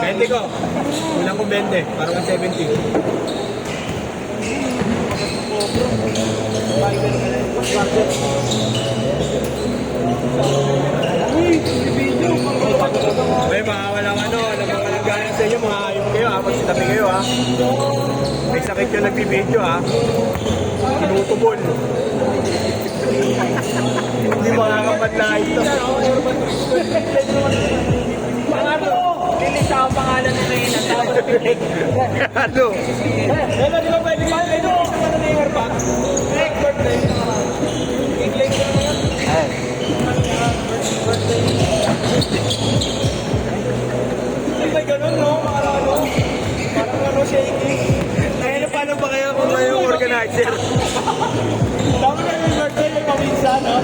20 ko. Kulang ko 20. Parang 70. May mga walang ano, walang gana sa inyo, mga ayun kayo ha, magsitabi kayo ha. May sakit yung nagbibideo ha. Tinutubol. Hindi makakapadla ito. Ano? Lilis ako pangalan ni Reyna. Tapos pinig. Ano? Reyna, di ba pwede ba? Ito, ano na yung airpack? Next birthday. English ko na yan. May ganun, no? Parang ano, shaky. Ay, paano ba kayo kung may organizer? Dami na yung birthday, may paminsan, no?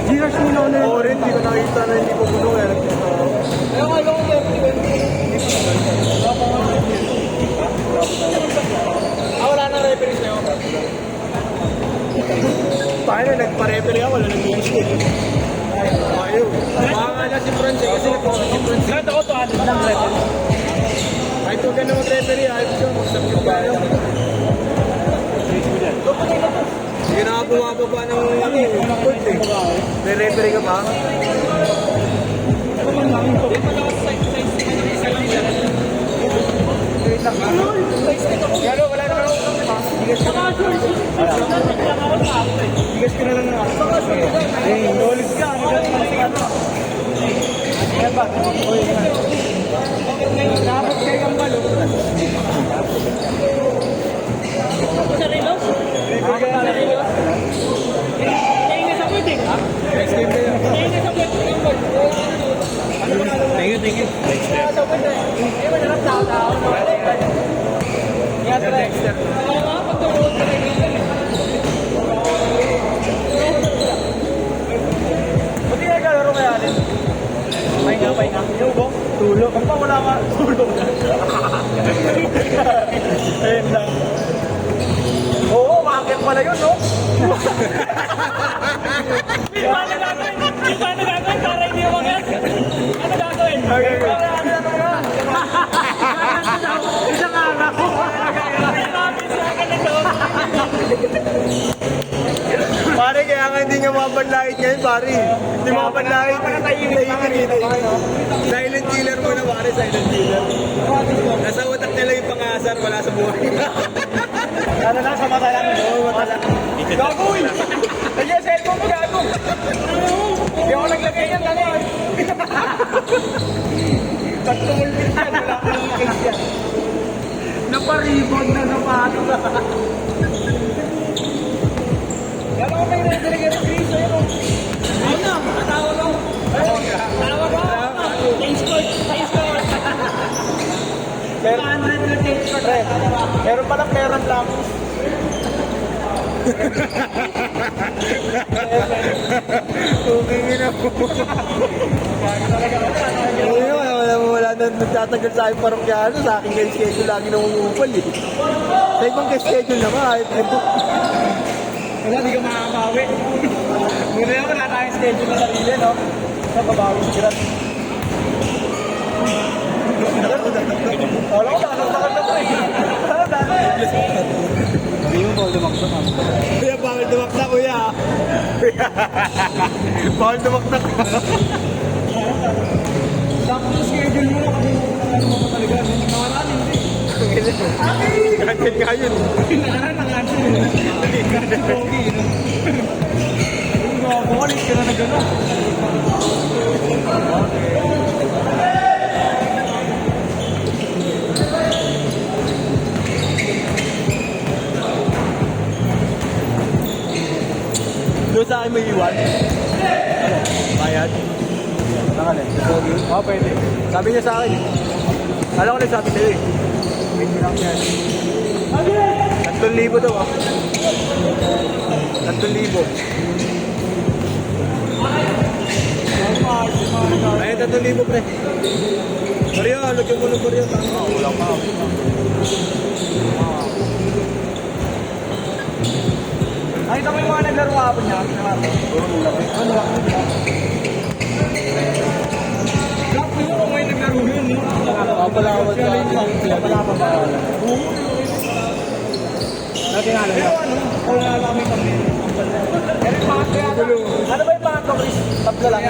Years mo na ulit. Oo rin, hindi ko nakita na hindi ko puno eh. Wala na referees na yun. Paano, nagpa-referee ako, wala nag-iis ko. Ayaw. Baka nga na si Franz eh, kasi nagpapalala si Franz. Kahit ako to, ano lang referee. Kahit huwag ka na mag-referee, ayaw siya. Magsabit ka ayaw. Hindi na nga bumababa ng court eh. May referee ka pa? Galo, wala naman ako. Bigas ko na lang ako. Eh, knowledge ka. Ayan ba? Dapat kayo ang balo. Sarilo? Sarilo? Tingin sa pwede. Tingin sa pwede. Thank you. Sa pwede. Hindi ba narap tao? Yan, Dexter. Pagtulog ka rin. Buti nga kalaro kaya rin. Pahinga. Yung tulog. Kung pa wala ka, tulog na. Ayun lang. Oo, makakit pala yun, no? Paano gagawin? Para hindi mo mag ano gagawin? Isang araw. Pare, kaya nga hindi nga mapanlait ngayon, pare. Hindi mapanlait. Silent killer mo na, pare, silent killer. Nasa utak nila yung pang-asar, wala sa buhay. Ano lang, sa mata lang. Oo, mata lang. Gagoy! Nagyan, cellphone mo, gago. Hindi ako naglagay yan, gano'n. Pagtumulpit yan, wala ka ng case yan. Naparibon na napato na. Gano'n ko may nagdalagay ng Chris, ayun o. Ayun na, matawa ko. Tawa ko. Change court. 100 na change court. Meron palang meron lang. Okay na po. Wala na nagtatagal sa aking parokyano. Sa akin kayo schedule lagi nang umupal eh. Sa ibang kayo schedule naman, kahit ito. Wala, di ka makakabawi. Muna yan, wala tayong schedule na sarili, no? Sa babawi si Kirat. Wala ko, takal na po eh. Sabi mo, bawal dumaktak ha. Kuya, bawal dumaktak, kuya. Bawal dumaktak. Sakto schedule mo na kasi ano mo talaga. Nawala hindi. Ganyan nga yun. Nakaraan ang action. Pogi, no? Bukalit ka na gano'n. Doon sa akin may iwan. Bayad. Nakalin. Oo, pwede. Sabi niya sa akin eh. Alam ko nagsabi sa'yo eh. Wait lang yan. 3,000 daw ah. 3,000. Ayun, 3,000 pre. Mario, lagyan mo ng Mario. Wala pa. Nakita mo yung mga naglaro hapon niya? Ano? Black mo kung may naglaro yun, no? Kapalawad ka. Kapalawad ka. Natin ano? Pero ano? Wala kami kami. Ano ba yung pangatlo, Chris? Tatlo lang.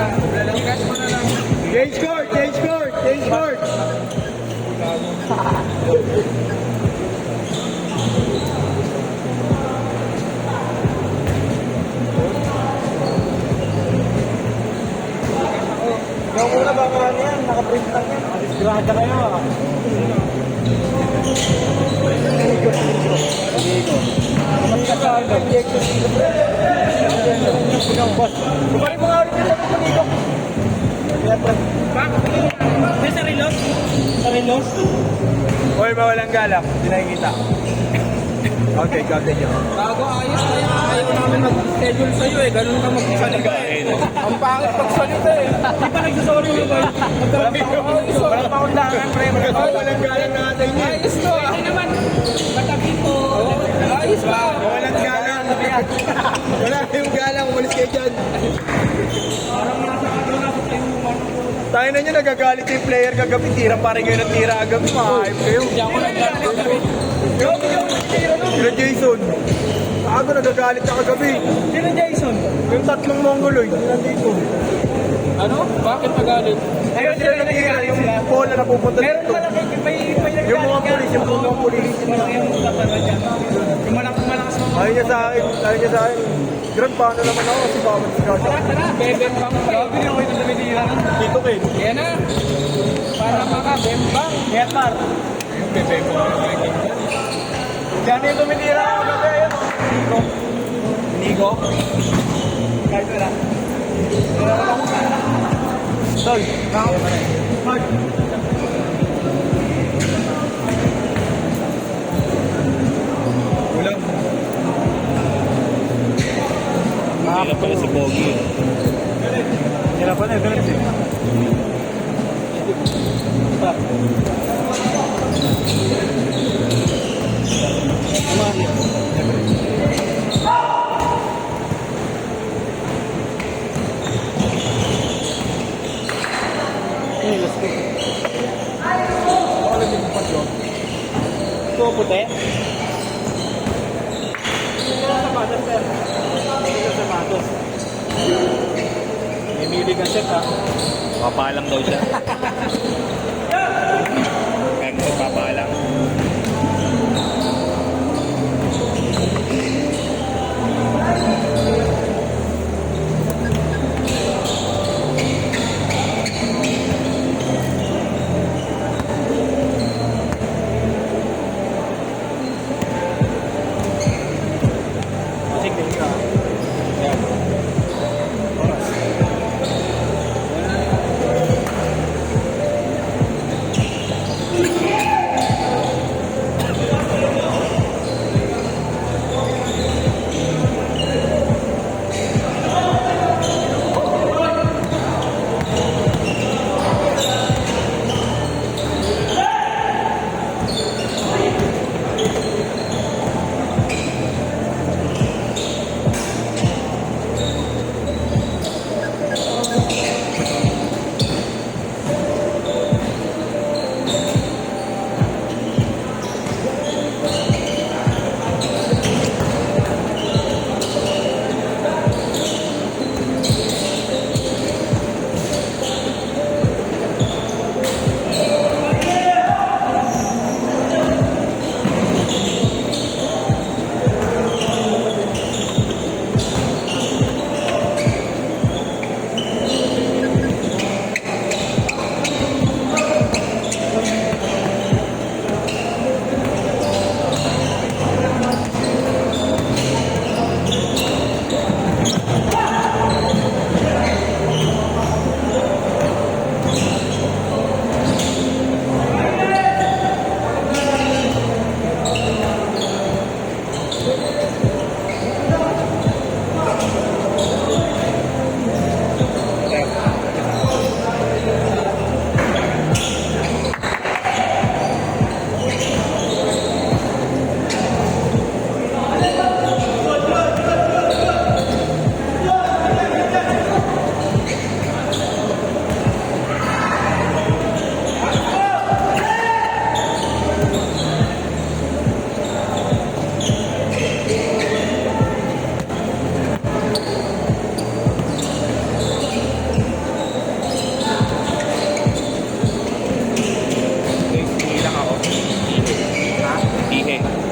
Cash mo na lang. Change court! Change court! Change court! Yung muna baka ano yan, nakaprint lang yan. Disgrada kayo ah. Kumain mo nga ulit yung sabi ko dito. May sarilos? Sarilos? Hoy, mawalang galak. Hindi nakikita. Okay, gagawin nyo. Bago ayos na yan. Ayaw namin mag-schedule sa'yo eh. Ganun ka magsalita eh. Ang pangit magsalita eh. Di pa nagsasorry mo ba? Wala pa akong dangan, pre. Mawalang galak natin yun. Ayos to ah. Ay naman. Matabi ko. Ayos ba? Mawalang galak. Wala yung galak. Umalis kayo dyan. Parang nasa sa tayuman. Tayo na nyo, nagagalit yung player kagabi. Tira pa rin kayo ng tira agabi. Makahayop kayo. Hindi ako nagagalit. Sino Jason? Ako nagagalit na kagabi. Sino Jason? Yung tatlong mongoloid. Nandito. Ano? Bakit magalit? Ayun sila natira yung bola na pupunta Meron dito. malaki, may Yung mga pulis, yung mga pulis. malaki yung usapan na dyan. Yung malakas mga... Ayaw niya sa akin, ayaw niya sa akin. Grab, paano naman ako kasi baka mag-scout ako. Tara, bebeng bang pa. Grabe yung ito na binira. Dito kayo. Yan na. Para maka bembang. Yan par. Yung bebeng bang. Diyan yung tumitira ako gabi. Nigo. Nigo? Kahit wala. Tol, Mark. ulang. Hindi pala si Pogi. Hila pa na, ganun din. Ito puti. Mimili ka set ha. Papalang daw siya. Kaya papalang. Sige ka.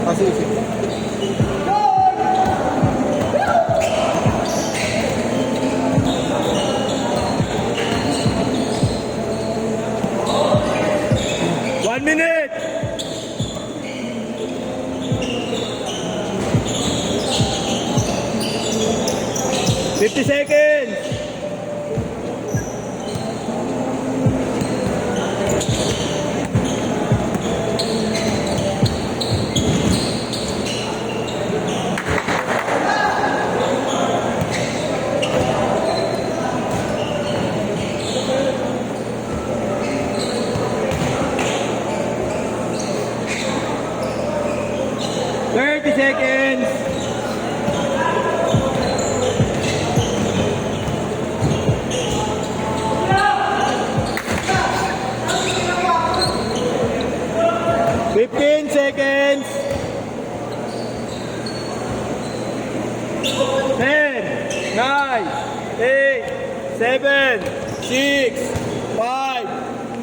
Pasisi. One minute! Fifty seconds! Thirty seconds! Fifteen seconds! 10, 9, 8, 7, 6,